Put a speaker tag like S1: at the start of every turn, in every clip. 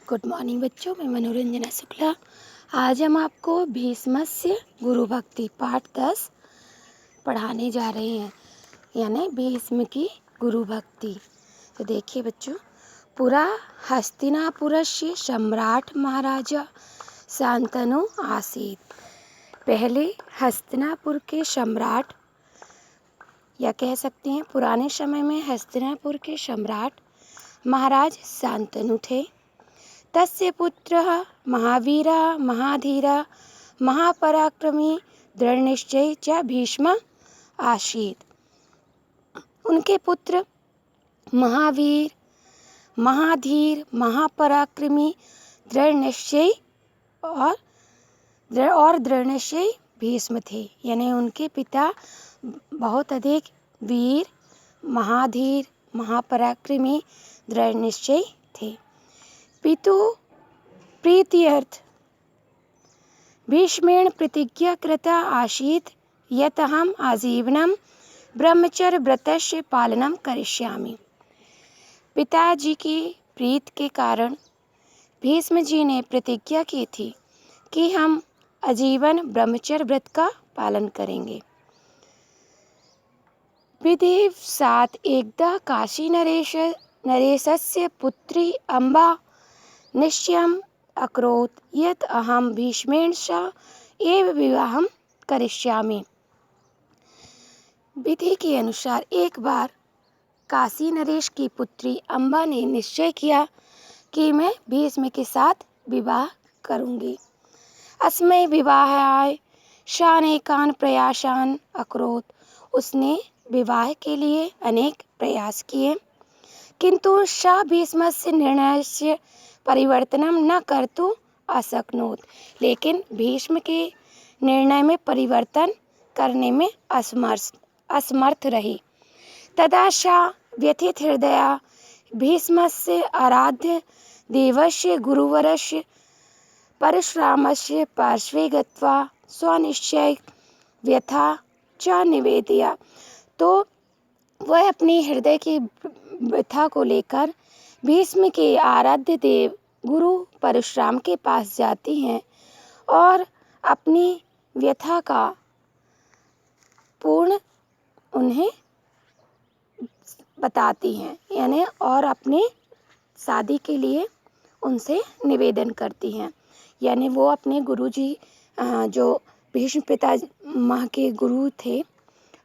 S1: Good morning बच्चों, मैं मनोरंजना शुक्ला। आज हम आपको भीष्मस्य गुरु भक्ति पाठ 10 पढ़ाने जा रहे हैं, यानी भीष्म की गुरु भक्ति। तो देखिए बच्चों, पुरा हस्तिनापुरस्य सम्राट महाराजा शांतनु आसीत। पहले हस्तिनापुर के सम्राट, या कह सकते हैं पुराने समय में हस्तिनापुर के सम्राट महाराज शांतनु थे। तस्य पुत्रः महावीरः महाधीरः महापराक्रमी दृढ़निश्चयी च भीष्म आसीत्। उनके पुत्र महावीर महाधीर महापराक्रमी दृढ़निश्चयी और दृढ़निश्चयी भीष्म थे, यानी उनके पिता बहुत अधिक वीर महाधीर महापराक्रमी दृढ़निश्चयी थे। पितु प्रीत्यर्थ भीष्मेण प्रतिज्ञा कृता आसीत् यत् अहम् आजीवनं ब्रह्मचर्य व्रतस्य पालनं करिष्यामि। पिताजी की प्रीत के कारण भीष्म जी ने प्रतिज्ञा की थी कि हम आजीवन ब्रह्मचर्य व्रत का पालन करेंगे। विधिवशात् एकदा काशी नरेशस्य पुत्री अम्बा निश्चयम् अकरोत् यत् अहं भीष्मेण सह एव विवाहं करिष्यामि। विधि के अनुसार एक बार काशी नरेश की पुत्री अम्बा ने निश्चय किया कि मैं भीष्म के साथ विवाह करूंगी। अस्मै विवाहाय सानेकान् प्रयासान् अकरोत्। उसने विवाह के लिए अनेक प्रयास किए, किंतु सा भीष्मस्य निर्णयस्य परिवर्तनं न कर्तुम् अशक्नोत्। लेकिन भीष्म के निर्णय में परिवर्तन करने में असमर्थ रही। तदा सा व्यथित हृदया भीष्मस्य आराध्य देवस्य गुरुवरस्य परशुरामस्य पार्श्वे गत्वा स्वनिश्चय व्यथा च निवेदया। तो वह अपनी हृदय की व्यथा को लेकर भीष्म के आराध्य देव गुरु परशुराम के पास जाती हैं और अपनी व्यथा का पूर्ण उन्हें बताती हैं, यानी और अपनी शादी के लिए उनसे निवेदन करती हैं। यानी वो अपने गुरुजी जो भीष्म पितामह के गुरु थे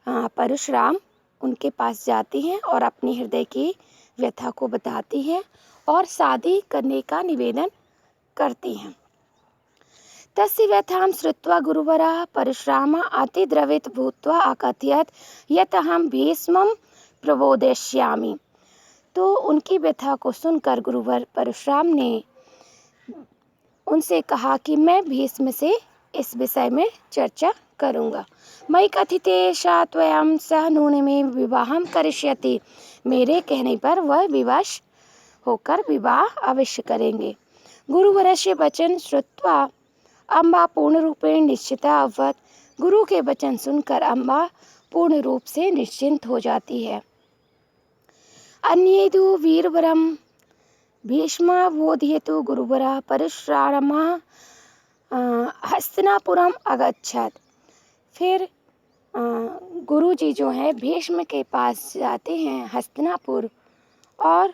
S1: परशुराम, उनके पास जाती हैं और अपनी हृदय की व्यथा को बताती हैं और शादी करने का निवेदन करती हैं। तस्य व्यथां श्रुत्वा गुरुवरः परशुरामः अतिद्रवित भूत्वा अकथयत् यत् अहं भीष्मं प्रबोधयिष्यामि। तो उनकी व्यथा को सुनकर गुरुवर परशुराम ने उनसे कहा कि मैं भीष्म से इस विषय में चर्चा करूंगा। मयि कथिते सा त्वयां सह नूनमे विवाहं करिष्यति। मेरे कहने पर वह विवश होकर विवाह अवश्य करेंगे। गुरुवरस्य वचन श्रुत्वा अम्बा पूर्ण रूपेण निश्चिता अभवत्। गुरु के वचन सुनकर अम्बा पूर्ण रूप से निश्चिंत हो जाती है। अन्येदु वीरवरम भीष्म बोधयतु गुरुवरः परशुरामः हस्तिनापुरम अगच्छत्। फिर गुरुजी जो है भीष्म के पास जाते हैं हस्तिनापुर और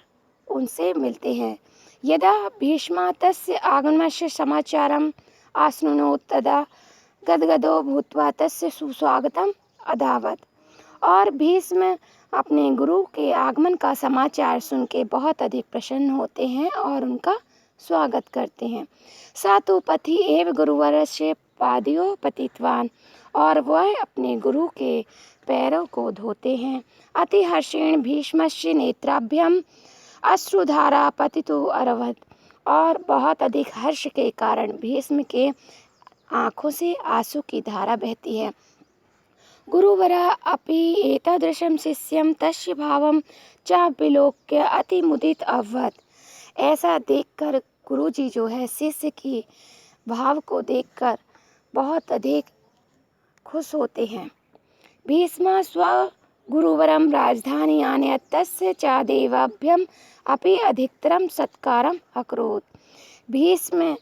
S1: उनसे मिलते हैं। यदा भीष्म तस्य आगमनस्य समाचारम् आश्नुनोत् तदा गदगदो भूत्वा तस्य सुस्वागतम् अधावत्। और भीष्म अपने गुरु के आगमन का समाचार सुन के बहुत अधिक प्रसन्न होते हैं और उनका स्वागत करते हैं। सातु पथि एव गुरुवरस्य पादयोः पतितवान्। और वह अपने गुरु के पैरों को धोते हैं। अति हर्षेण भीष्मस्य नेत्राभ्यम अश्रुधारा पतितो अरवत्। और बहुत अधिक हर्ष के कारण भीष्म के आँखों से आंसू की धारा बहती है। गुरुवरः अपि एतादृशं शिष्यं तस्य भावं च विलोक्य अति मुदित अभवत्। ऐसा देखकर गुरुजी जो है शिष्य की भाव को देखकर बहुत अधिक खुश होते हैं। भीष्म गुरुवरं राजधानी आनयत् तस्य च देवाभ्यम् अपि अधिकतरं सत्कारम् अकरोत्। भीष्म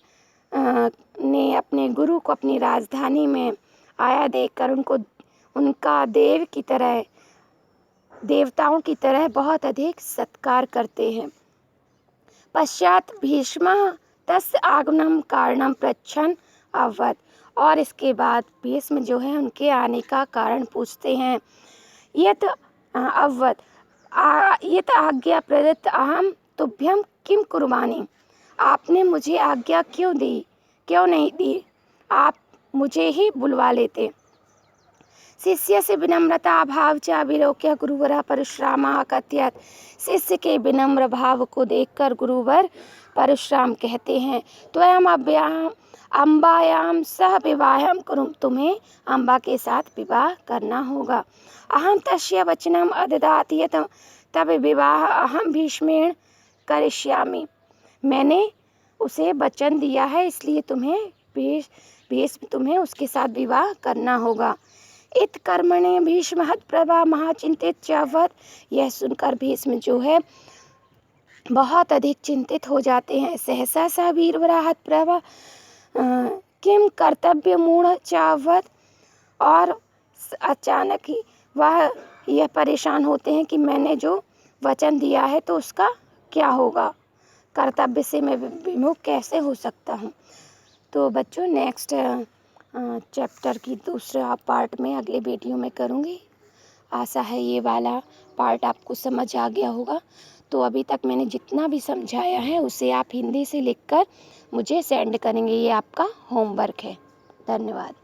S1: ने अपने गुरु को अपनी राजधानी में आया देखकर उनका देवताओं की तरह बहुत अधिक सत्कार करते हैं। पश्चात भीष्मः तस्य आगमनं कारणं पृच्छन् अवदत्, और इसके बाद भीष्म जो है उनके आने का कारण पूछते हैं। यत् अवदत् यत् आज्ञा प्रदत्त अहं तुभ्यं किं कुर्वाणि, आपने मुझे आज्ञा क्यों नहीं दी, आप मुझे ही बुलवा लेते। शिष्यस्य विनम्रता भाव च विलोक्य गुरुवरः परशुरामः अकथयत्। शिष्य के विनम्र भाव को देखकर गुरुवर परशुराम कहते हैं, त्वयम् अम्बायां सह विवाहं कुरु, तुम्हें अम्बा के साथ विवाह करना होगा। अहं तस्य वचनम् अददाति यत् तव विवाह अहं भीष्मेण करिष्यामि, मैंने उसे वचन दिया है, इसलिए तुम्हें उसके साथ विवाह करना होगा। इत कर्मणे भीष्म हतप्रभा महाचिंतित च अभवत्। यह सुनकर भीष्म जो है बहुत अधिक चिंतित हो जाते हैं। सहसा स वीरवरा हतप्रभा किम कर्तव्य मूढ़ च अभवत्, और अचानक ही वह यह परेशान होते हैं कि मैंने जो वचन दिया है तो उसका क्या होगा, कर्तव्य से मैं विमुख कैसे हो सकता हूँ। तो बच्चों नेक्स्ट चैप्टर की दूसरा पार्ट में अगले वीडियो में करूँगी। आशा है ये वाला पार्ट आपको समझ आ गया होगा। तो अभी तक मैंने जितना भी समझाया है उसे आप हिंदी से लिखकर मुझे सेंड करेंगे, ये आपका होमवर्क है। धन्यवाद।